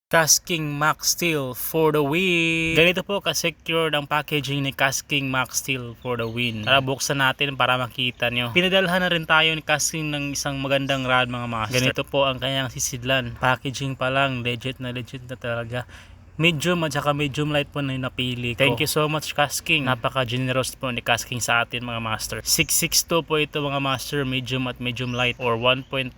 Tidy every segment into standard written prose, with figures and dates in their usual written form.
Casking Max Steel for the win! Ganito po ka-secure ang packaging ni Casking Max Steel for the win. Tara, buksan natin para makita nyo. Pinadalhan na rin tayo ni Casking ng isang magandang rod, mga master. Ganito po ang kanyang sisidlan. Packaging pa lang, legit na talaga. Medium at saka medium light po na yung napili ko. Thank you so much, Casking. Napaka-generous po ni Casking sa atin, mga master. 662 po ito, mga master. Medium at medium light or 1.98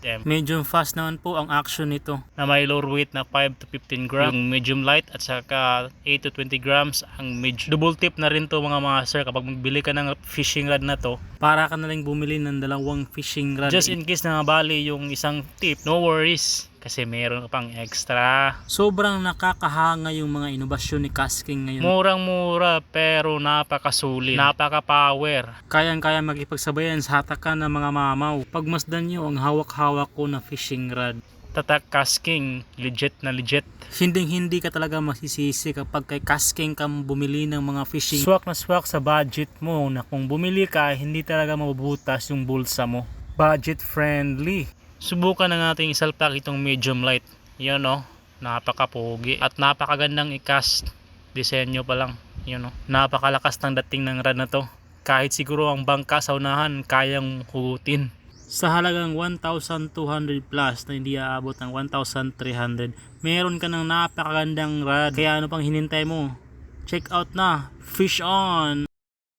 m. Medium fast naman po ang action nito na may lower weight na 5 to 15 grams. Yung medium light at saka 8 to 20 grams ang medium. Double tip na rin to, mga master, kapag magbili ka ng fishing rod na to. Para ka na lang bumili ng dalawang fishing rod. Just in case na mabali yung isang tip, no worries. Kasi meron ka pang extra. Sobrang nakakahanga yung mga inobasyon ni Casking ngayon. Murang-mura pero napakasulit. Napaka-power. Kayang-kaya makipagsabayan sa hatakan ng mga mamaw. Pagmasdan nyo ang hawak-hawak ko na fishing rod. Tatak Casking, legit na legit. Hindi ka talaga masisisi kapag kay Casking ka bumili ng mga fishing. Swak na swak sa budget mo na kung bumili ka, hindi talaga mabubutas yung bulsa mo. Budget friendly. Subukan na natin isalpak itong medium light. Yun o, napakapugi at napakagandang i-cast. Disenyo pa lang. Yun o, napakalakas ng dating ng rod na to. Kahit siguro ang bangka sa unahan, kayang hugutin. Sa halagang 1,200 plus na hindi aabot ng 1,300, meron ka ng napakagandang rod. Kaya ano pang hinintay mo? Check out na! Fish on!